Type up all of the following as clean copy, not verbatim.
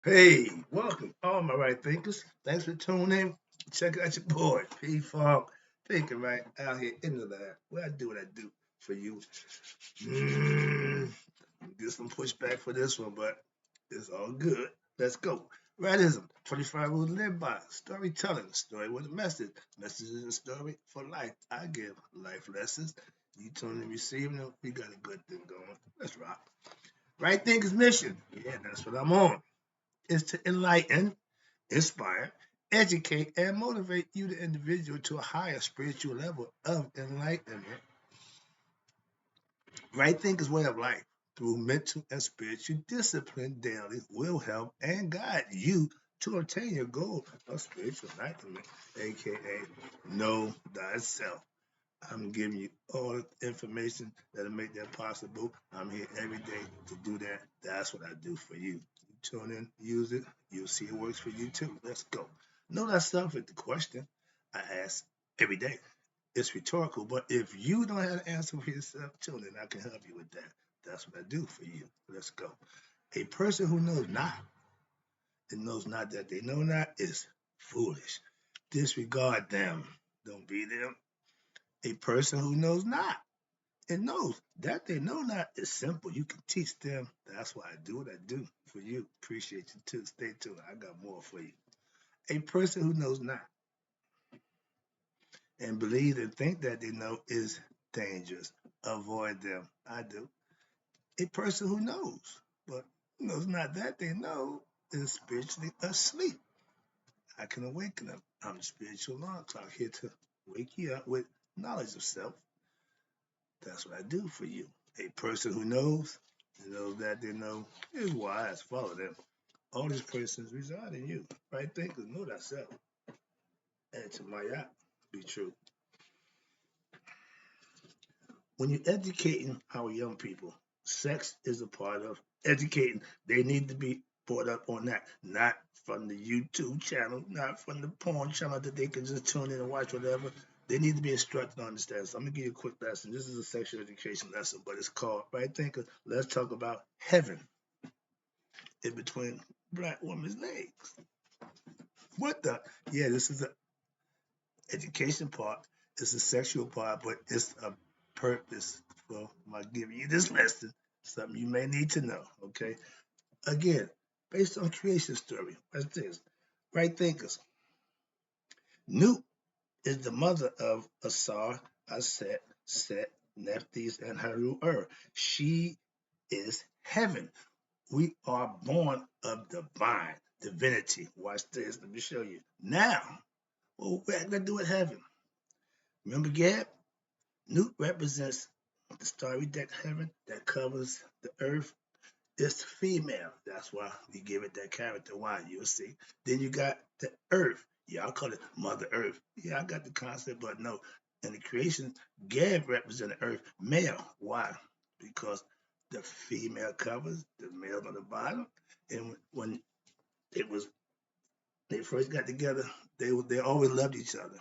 Hey, welcome, all my right thinkers. Thanks for tuning in. Check out your boy, P Funk, thinking right out here in the lab. Where I do what I do for you. Mm, get some pushback for this one, but it's all good. Let's go. Rightism, 25 rules to live by. Storytelling, story with a message. Message is a story for life. I give life lessons. You tune in receiving them. We got a good thing going. Let's rock. Right thinkers mission. Yeah, that's what I'm on. Is to enlighten, inspire, educate, and motivate you, the individual, to a higher spiritual level of enlightenment. Right thinkers' way of life through mental and spiritual discipline daily will help and guide you to obtain your goal of spiritual enlightenment, aka know thyself. I'm giving you all the information that'll make that possible. I'm here every day to do that. That's what I do for you. You tune in, use it, you'll see it works for you too. Let's go. Know thyself is the question I ask every day. It's rhetorical, but if you don't have an answer for yourself, tune in. I can help you with that. That's what I do for you. Let's go. A person who knows not and knows not that they know not is foolish. Disregard them. Don't be them. A person who knows not and knows that they know not is simple. You can teach them. That's why I do what I do for you. Appreciate you too. Stay tuned. I got more for you. A person who knows not and believe and think that they know is dangerous. Avoid them. I do. A person who knows, but knows not that they know is spiritually asleep. I can awaken them. I'm a spiritual alarm clock here to wake you up with knowledge of self. That's what I do for you. A person who knows that they know is wise. Follow them. All these persons reside in you. Right thinkers know thyself. And to my yacht, be true. When you're educating our young people, sex is a part of educating. They need to be brought up on that, not from the YouTube channel, not from the porn channel that they can just tune in and watch whatever. They need to be instructed to understand. So I'm gonna give you a quick lesson. This is a sexual education lesson, but it's called Right Thinker. Let's talk about heaven in between black women's legs. What the? Yeah, this is the education part. It's a sexual part, but it's a purpose for my giving you this lesson. Something you may need to know. Okay. Again, based on creation story. What's this? Right thinkers. Newt is the mother of Asar, Aset, Set, Nephthys, and Haru. She is heaven. We are born of divine divinity. Watch this. Let me show you. Now, what we got to do with heaven? Remember Gab? Newt represents the starry decked heaven that covers the earth. It's female. That's why we give it that character. Why? You'll see. Then you got the earth. Yeah, I call it Mother Earth. Yeah, I got the concept, but no. In the creation, Gab represents the earth male. Why? Because the female covers the male on the bottom. And when it was they first got together, they always loved each other.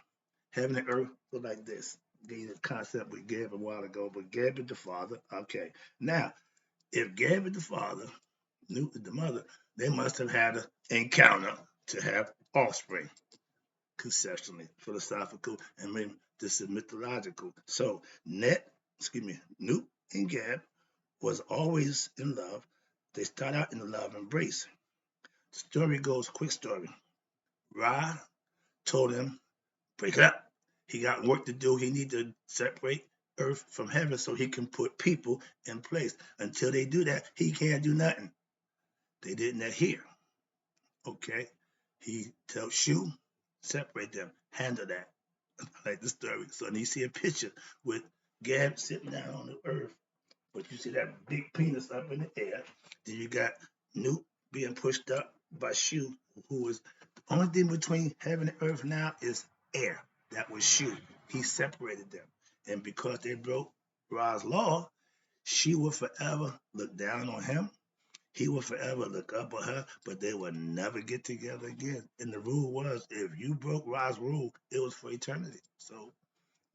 Heaven and earth were like this. Gave you the concept with Gab a while ago, but Gab is the father. Okay. Now, if Gab is the father, Newt is the mother, they must have had an encounter to have offspring, conceptually, philosophical, and maybe this is mythological. So Newt and Gab was always in love. They start out in a love embrace. The story goes, quick story. Ra told him, break it up. He got work to do. He need to separate earth from heaven so he can put people in place. Until they do that, he can't do nothing. They didn't adhere. Okay. He tells Shu, separate them, handle that. Like the story. So then you see a picture with Gab sitting down on the earth, but you see that big penis up in the air. Then you got Newt being pushed up by Shu, who is the only thing between heaven and earth now is air. That was Shu. He separated them. And because they broke Ra's law, she will forever look down on him. He will forever look up at her, but they will never get together again. And the rule was, if you broke Ra's rule, it was for eternity. So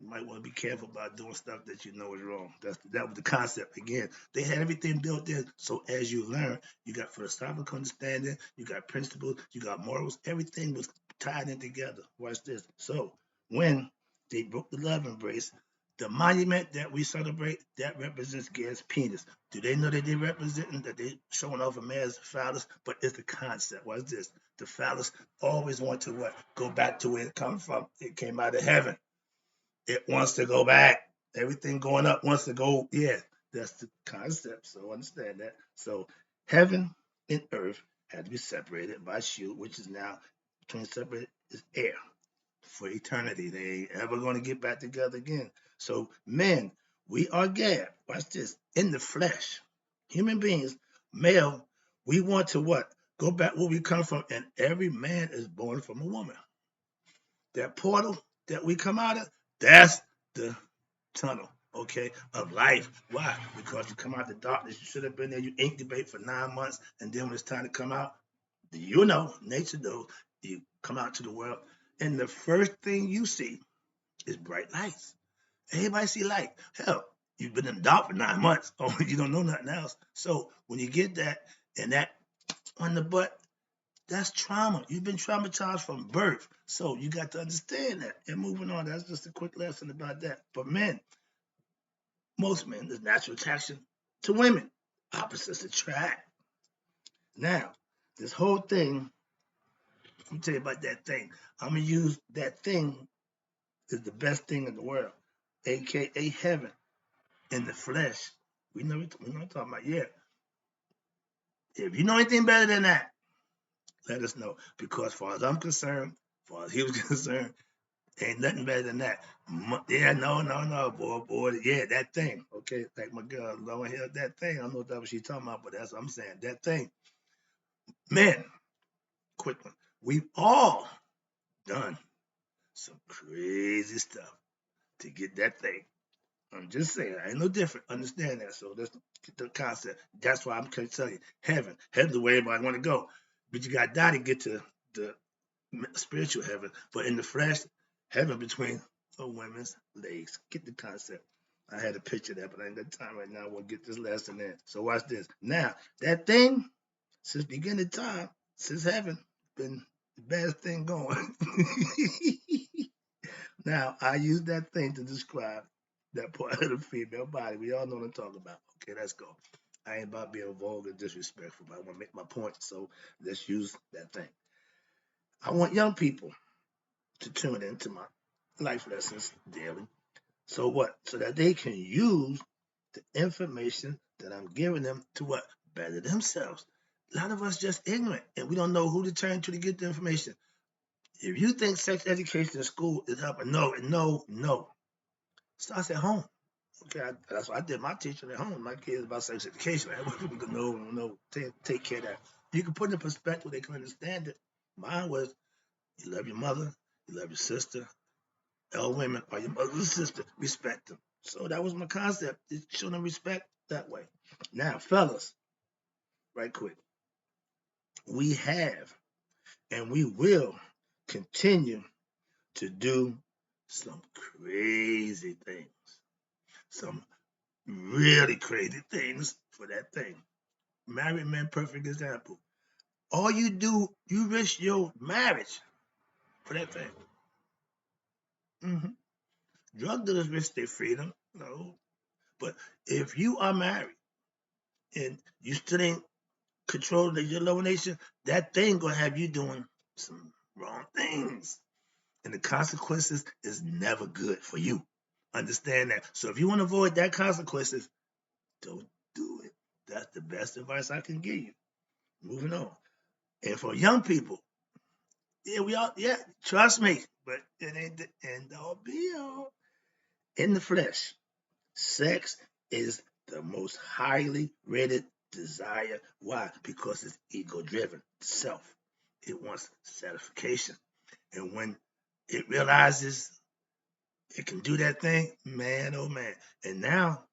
You might want to be careful about doing stuff that you know is wrong. That was the concept. Again, they had everything built in. So as you learn, you got philosophical understanding, you got principles, you got morals. Everything was tied in together. Watch this. So when they broke the love embrace, the monument that we celebrate that represents God's penis. Do they know that they representing that they showing off a man's phallus? But it's the concept. Watch this. The phallus always want to what? Go back to where it comes from. It came out of heaven. It wants to go back. Everything going up wants to go. Yeah, that's the concept. So understand that. So heaven and earth had to be separated by shield, which is now between separated is air for eternity. They ain't ever going to get back together again. So men, we are Gab. Watch this. In the flesh, human beings, male, we want to what? Go back where we come from, and every man is born from a woman. That portal that we come out of, that's the tunnel, okay, of life. Why? Because you come out the darkness, you should have been there, you incubate for 9 months, and then when it's time to come out, you know, nature knows, you come out to the world, and the first thing you see is bright lights. Everybody see light. Hell, you've been in the dark for 9 months, oh, you don't know nothing else. So when you get that, and that on the butt, that's trauma. You've been traumatized from birth. So you got to understand that. And moving on, that's just a quick lesson about that. But men, most men, there's natural attraction to women. Opposites attract. Now, this whole thing, let me tell you about that thing. I'm going to use that thing is the best thing in the world, aka heaven in the flesh. We know what I'm talking about. Yeah. If you know anything better than that, let us know. Because as far as I'm concerned, as far as he was concerned, ain't nothing better than that. Yeah, no, boy. Yeah, that thing. Okay, like my girl, Lauren Hill, that thing. I don't know what that was she talking about, but that's what I'm saying. That thing. Men, quick one. We've all done some crazy stuff to get that thing. I'm just saying, I ain't no different. Understand that. So that's the concept. That's why I'm going to tell you, heaven. Heaven's the way everybody want to go. But you got to die to get to the spiritual heaven, but in the flesh, heaven between a women's legs. Get the concept. I had a picture of that, but I ain't got time right now. We'll get this lesson in. So watch this. Now, that thing, since beginning time, since heaven, been the best thing going. Now, I use that thing to describe that part of the female body. We all know what I'm talking about. Okay, let's go. I ain't about being vulgar, disrespectful, but I want to make my point. So let's use that thing. I want young people to tune into my life lessons daily. So what? So that they can use the information that I'm giving them to what? Better themselves. A lot of us just ignorant and we don't know who to turn to get the information. If you think sex education in school is helping, no. Starts at home. Okay, that's why I did my teaching at home. My kids about sex education. I want people to know, take care of that. You can put it in perspective, they can understand it. Mine was you love your mother, you love your sister, all women are your mother's and sister. Respect them. So that was my concept. Show them respect that way. Now, fellas, right quick. We have and we will continue to do some crazy things. Some really crazy things for that thing. Married men, perfect example. All you do, you risk your marriage for that thing. Drug dealers risk their freedom. No. But if you are married and you still ain't control your lower nation, that thing gonna have you doing some wrong things. And the consequences is never good for you. Understand that. So if you want to avoid that consequences, don't do it. That's the best advice I can give you. Moving on. And for young people, trust me, but it ain't the end all be all. In the flesh, sex is the most highly rated desire. Why? Because it's ego driven, self. It wants satisfaction. And when it realizes it can do that thing, man, oh man. And now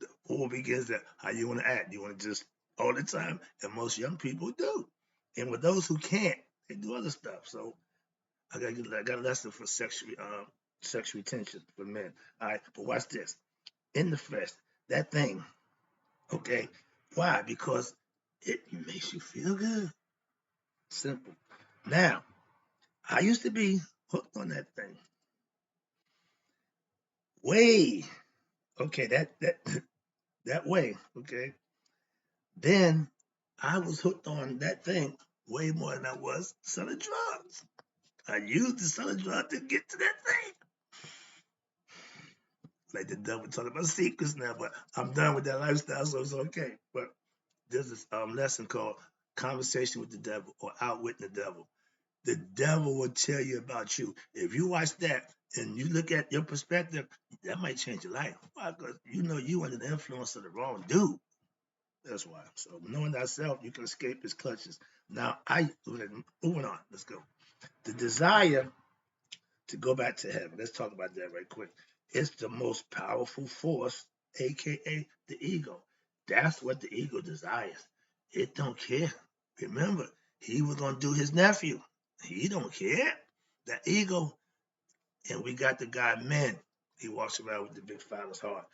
the war begins at how you want to act. You want to just all the time, and most young people do. And with those who can't, they do other stuff. So I got a lesson for sexual sexual tension for men. All right, but watch this. In the flesh, that thing, okay? Why? Because it makes you feel good. Simple. Now, I used to be hooked on that thing. Way, okay, that that way, okay. Then I was hooked on that thing way more than I was selling drugs. I used the selling drugs to get to that thing. Like the devil talking about secrets now, but I'm done with that lifestyle, so it's okay. But there's this lesson called Conversation with the Devil or Outwitting the Devil. The devil will tell you about you. If you watch that and you look at your perspective, that might change your life. Why? Because you know you under the influence of the wrong dude. That's why. So knowing thyself, you can escape his clutches. Now, moving on. Let's go. The desire to go back to heaven. Let's talk about that right quick. It's the most powerful force, aka the ego. That's what the ego desires. It don't care. Remember, he was gonna do his nephew. He don't care. The ego, and we got the guy men. He walks around with the big father's heart.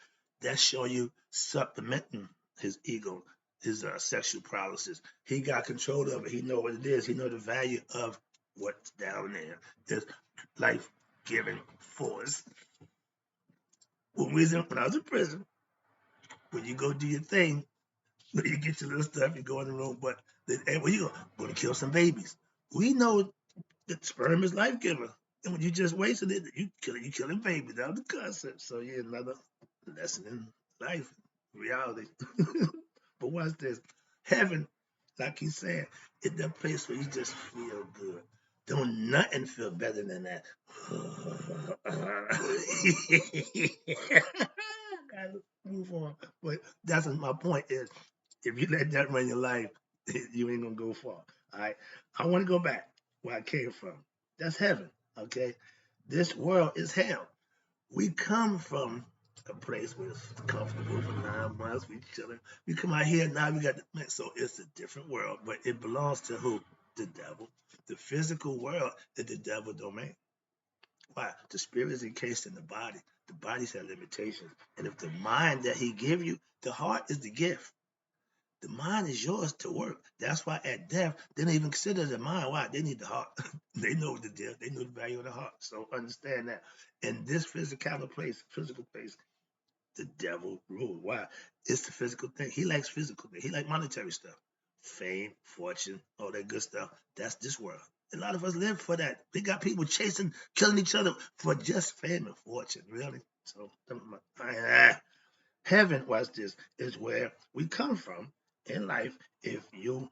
That's showing you supplementing his ego, his sexual paralysis. He got control of it. He know what it is. He know the value of what's down there. There's life-giving force. When I was in prison, when you go do your thing, you get your little stuff, you go in the room, but then, hey, where you go? Going to kill some babies. We know that sperm is life giver. And when you just wasting it, you killing babies. That was the concept. So yeah, another lesson in life, reality. But watch this. Heaven, like he said, is that place where you just feel good. Don't nothing feel better than that. Gotta move on. But that's my point is if you let that run your life, you ain't gonna go far. All right. I want to go back where I came from. That's heaven. Okay. This world is hell. We come from a place where it's comfortable for 9 months. We chilling. We come out here now. We got so it's a different world, but it belongs to who? The devil. The physical world is the devil domain. Why? The spirit is encased in the body. The body's have limitations, and if the mind that he give you, the heart is the gift. The mind is yours to work. That's why at death, they don't even consider the mind. Why? They need the heart. They know the deal. They know the value of the heart. So understand that. In this physical place, the devil rule. Why? It's the physical thing. He likes physical things. He likes monetary stuff. Fame, fortune, all that good stuff. That's this world. A lot of us live for that. We got people chasing, killing each other for just fame and fortune. Really? So, heaven, watch this, is where we come from in life. If you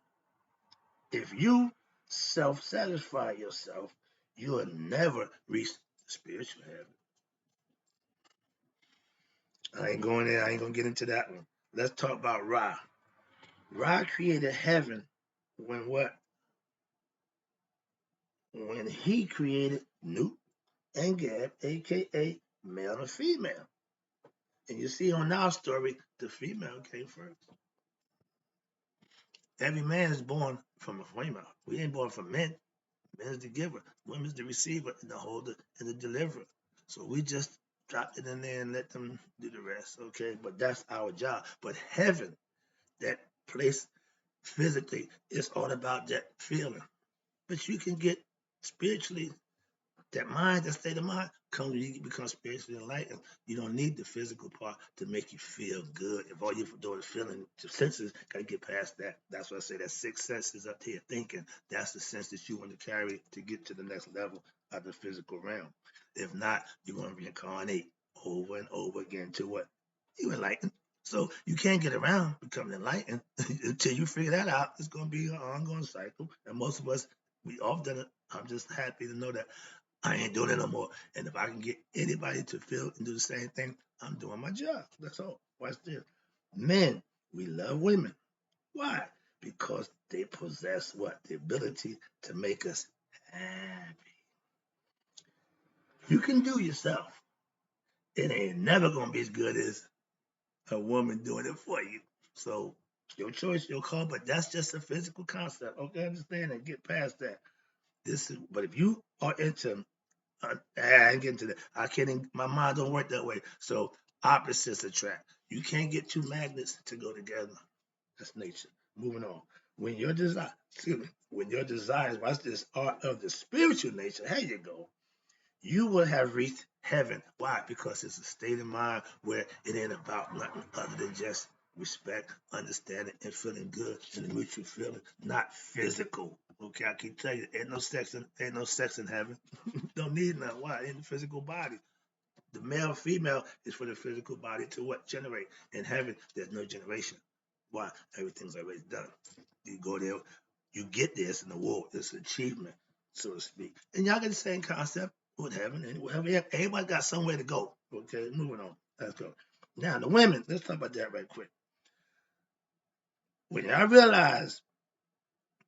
self-satisfy yourself, you will never reach spiritual heaven. I ain't going there. I ain't gonna get into that one. Let's talk about Ra. Ra created heaven when what? When he created Newt and Gad, aka male and female. And you see on our story, the female came first. Every man is born from a female. We ain't born from men. Man is the giver, woman is the receiver, and the holder and the deliverer. So we just dropped it in there and let them do the rest, okay? But that's our job. But heaven, that place physically, is all about that feeling. But you can get spiritually, that mind, that state of mind, comes when you become spiritually enlightened. You don't need the physical part to make you feel good. If all you're doing is feeling, your senses got to get past that. That's why I say that sixth sense is up here thinking. That's the sense that you want to carry to get to the next level of the physical realm. If not, you're going to reincarnate over and over again to what? You enlightened. So you can't get around becoming enlightened until you figure that out. It's going to be an ongoing cycle. And most of us, we all done it. I'm just happy to know that I ain't doing it no more. And if I can get anybody to feel and do the same thing, I'm doing my job. That's all. Watch this. Men, we love women. Why? Because they possess what? The ability to make us happy. You can do yourself. It ain't never gonna be as good as a woman doing it for you. So your choice, your call, but that's just a physical concept. Okay, understand and get past that. But if you are into I ain't getting to that. I can't even, my mind don't work that way. So opposites attract. You can't get two magnets to go together. That's nature. Moving on. When your desire, excuse me, when your desires, watch this, are of the spiritual nature, here you go, you will have reached heaven. Why? Because it's a state of mind where it ain't about nothing other than just respect, understanding, and feeling good and the mutual feeling, not physical. Okay, I keep telling you, ain't no sex in heaven. Don't need none. Why? In the physical body. The male, female is for the physical body to what? Generate. In heaven, there's no generation. Why? Everything's already done. You go there, you get there, it's an award, it's an achievement, so to speak. And y'all get the same concept with heaven and whatever. Everybody got somewhere to go. Okay, moving on. Let's go. Now, the women, let's talk about that right quick. When y'all realize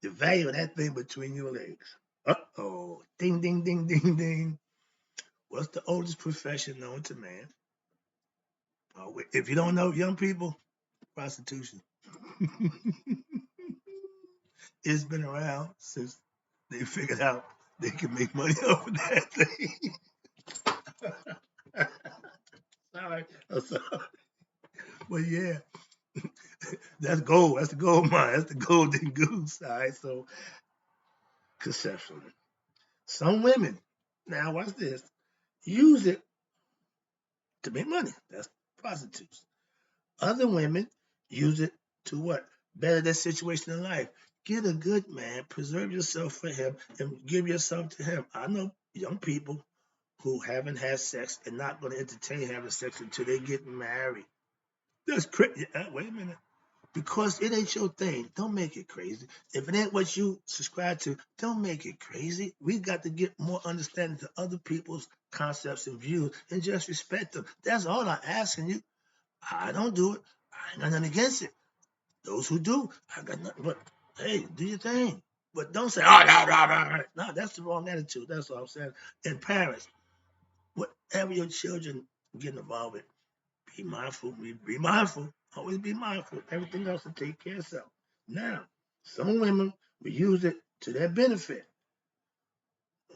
the value of that thing between your legs, uh-oh, ding, ding, ding, ding, ding. What's the oldest profession known to man? Oh, if you don't know, young people, prostitution. It's been around since they figured out they can make money off of that thing. Sorry, I'm sorry. But yeah, that's gold. That's the gold mine. That's the golden goose. All right, so conceptually. Some women, now watch this, use it to make money. That's prostitutes. Other women use it to what? Better their situation in life. Get a good man, preserve yourself for him, and give yourself to him. I know young people who haven't had sex and not going to entertain having sex until they get married. That's crazy. Wait a minute. Because it ain't your thing, don't make it crazy. If it ain't what you subscribe to, don't make it crazy. We got to get more understanding to other people's concepts and views and just respect them. That's all I'm asking you. I don't do it. I ain't got nothing against it. Those who do, I got nothing but, hey, do your thing. But don't say, oh, no, no, no, no. No, that's the wrong attitude. That's all I'm saying. And parents, whatever your children get involved with, be mindful. Be mindful. Always be mindful. Everything else will take care of itself. Now, some women will use it to their benefit.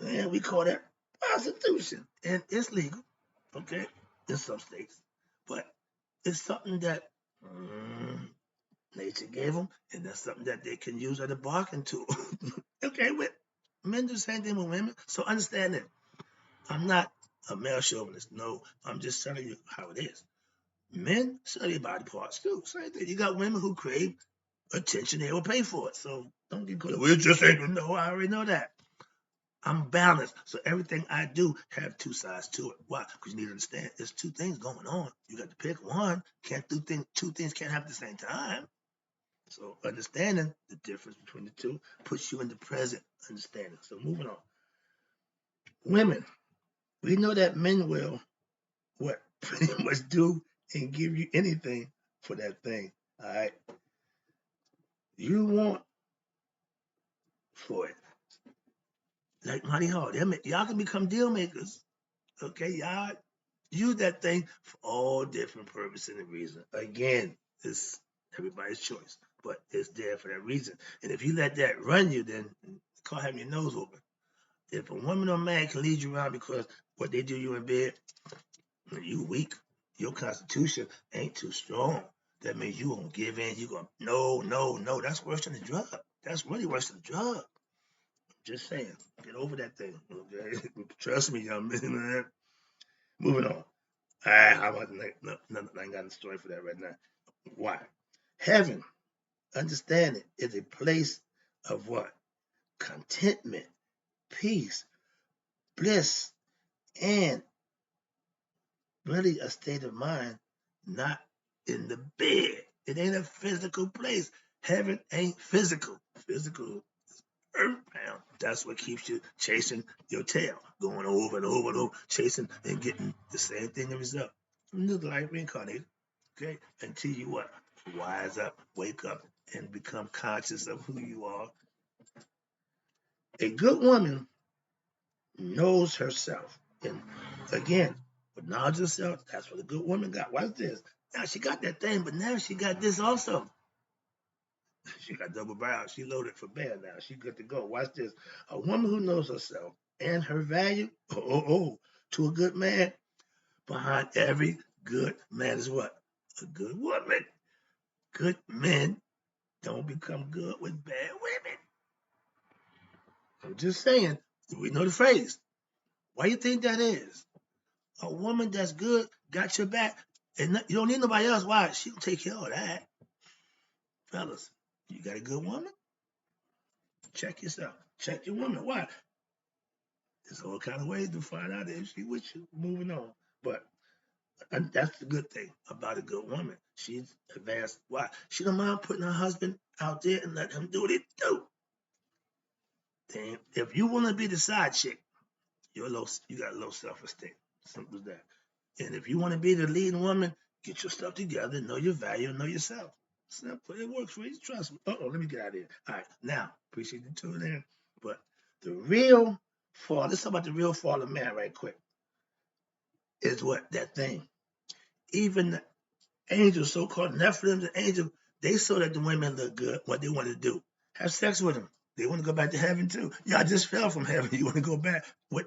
And we call that prostitution. And it's legal, okay, in some states. But it's something that nature gave them, and that's something that they can use as a bargain tool. Okay, with men do the same thing with women. So understand that. I'm not a male chauvinist. No, I'm just telling you how it is. Men sell their body parts too. Same thing. You got women who crave attention, they will pay for it. So don't get caught. We just ain't no. I already know that. I'm balanced. So everything I do have two sides to it. Why? Because you need to understand there's two things going on. You got to pick one. Can't do things, two things can't happen at the same time. So understanding the difference between the two puts you in the present understanding. So moving on. Women, we know that men will what pretty much do and give you anything for that thing. All right. You want for it. Like Money Hall. Y'all can become deal makers. Okay, y'all use that thing for all different purposes and reasons. Again, it's everybody's choice, but it's there for that reason. And if you let that run you, then call having your nose open. If a woman or man can lead you around because what they do you in bed, you weak. Your constitution ain't too strong. That means you gonna give in. You gonna no, no, no. That's worse than the drug. That's really worse than the drug. Just saying. Get over that thing. Okay. Trust me, young man. Moving on. How about no, I ain't got a story for that right now. Why? Heaven, understand it, is a place of what? Contentment, peace, bliss, and really a state of mind, not in the bed. It ain't a physical place. Heaven ain't physical. Physical earthbound. That's what keeps you chasing your tail, going over and over and over, chasing and getting the same thing in result. New life reincarnated. Okay? Until you what? Wise up, wake up, and become conscious of who you are. A good woman knows herself. And again, with knowledge of self, that's what a good woman got. Watch this. Now she got that thing, but now she got this also. She got double barrel. She loaded for bear now. She good to go. Watch this. A woman who knows herself and her value, to a good man, behind every good man is what? A good woman. Good men don't become good with bad women. I'm just saying, we know the phrase. Why you think that is? A woman that's good got your back, and you don't need nobody else. Why? She'll take care of that. Fellas, you got a good woman? Check yourself. Check your woman. Why? There's all kind of ways to find out if she with you. Moving on. But and that's the good thing about a good woman. She's advanced. Why? She don't mind putting her husband out there and let him do what he do. Damn. If you want to be the side chick, you got low self-esteem. Simple as that. And if you want to be the leading woman, get your stuff together, know your value, know yourself. Simple. It works for you. Trust me. Let me get out of here. All right. Now, appreciate you tuning in. But the real fall, let's talk about the real fall of man right quick, is what? That thing. Even the angels, so-called Nephilim, the angels, they saw that the women look good, what they wanted to do. Have sex with them. They want to go back to heaven too. Y'all just fell from heaven. You want to go back? What?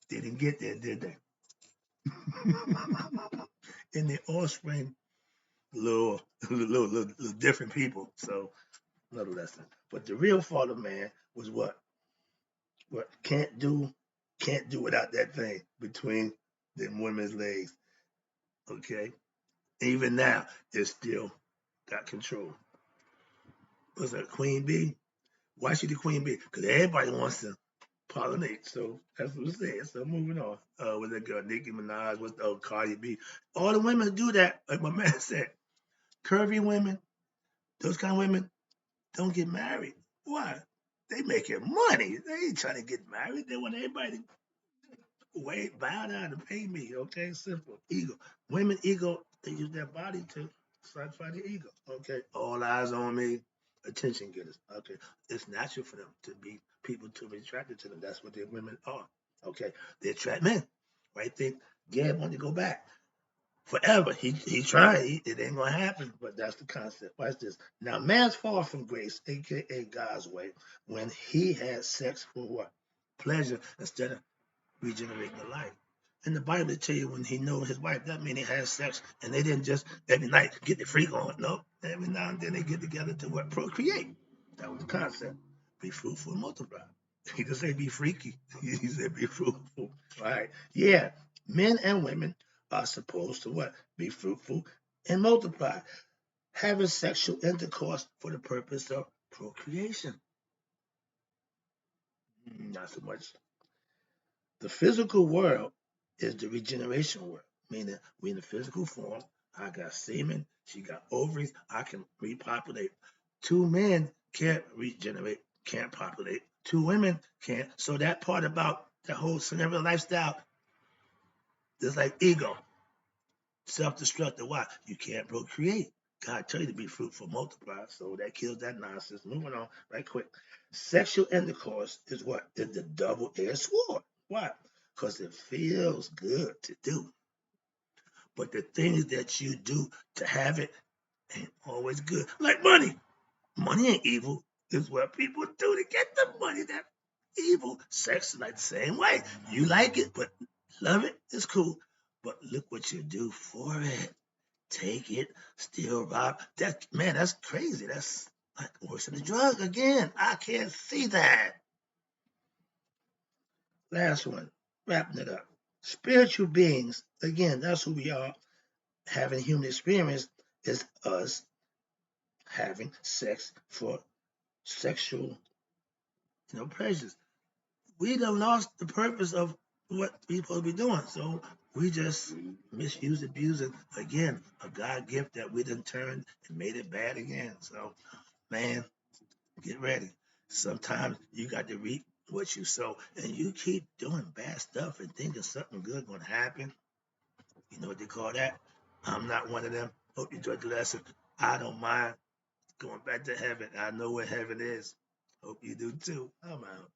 They didn't get there, did they? And their offspring, little different people. So another lesson. But the real fall of man was what? What can't do without that thing between them women's legs. Okay? Even now, it still got control. Was that Queen Bee? Why she the queen bee? Because everybody wants to pollinate. So that's what it says. So moving on. With that girl, Nicki Minaj, with Cardi B. All the women do that, like my man said. Curvy women, those kind of women, don't get married. Why? They making money. They ain't trying to get married. They want everybody to wait, bow down and pay me. Okay, simple. Ego. Women ego, they use their body to satisfy the ego. Okay, all eyes on me. Attention getters. Okay, it's natural for them to be people to be attracted to them. That's what their women are. Okay, they attract men. Right? Think Gab wanted to go back forever. He tried. It ain't gonna happen. But that's the concept. Watch this. Now, man's fall from grace, aka God's way, when he had sex for what? Pleasure instead of regenerating the life. In the Bible, they tell you when he knew his wife, that means he had sex, and they didn't just every night get the freak on. No, every now and then they get together to what? Procreate. That was the concept. Be fruitful and multiply. He didn't say be freaky. He said be fruitful. All right. Yeah. Men and women are supposed to what? Be fruitful and multiply. Having sexual intercourse for the purpose of procreation. Not so much. The physical world is the regeneration world, meaning we in the physical form. I got semen, she got ovaries, I can repopulate. Two men can't regenerate, can't populate. Two women can't. So that part about the whole scenario lifestyle is like ego, self-destructive. Why? You can't procreate. God tell you to be fruitful, multiply. So that kills that nonsense. Moving on, right quick. Sexual intercourse is what? Is the double-edged sword. Why? Because it feels good to do. But the things that you do to have it ain't always good. Like money. Money ain't evil. It's what people do to get the money. That evil. Sex is like the same way. You like it, but love it. It's cool. But look what you do for it. Take it, steal, rob. That man, that's crazy. That's like worse than a drug again. I can't see that. Last one, wrapping it up. Spiritual beings, again, that's who we are. Having human experience is us having sex for sexual, pleasures. We done lost the purpose of what we supposed to be doing. So we just misuse, abuse it again. A God gift that we done turned and made it bad again. So, man, get ready. Sometimes you got to reap what you sow, and you keep doing bad stuff and thinking something good gonna happen. You know what they call that? I'm not one of them. Hope you enjoyed the lesson. I don't mind going back to heaven. I know where heaven is. Hope you do too. I'm out.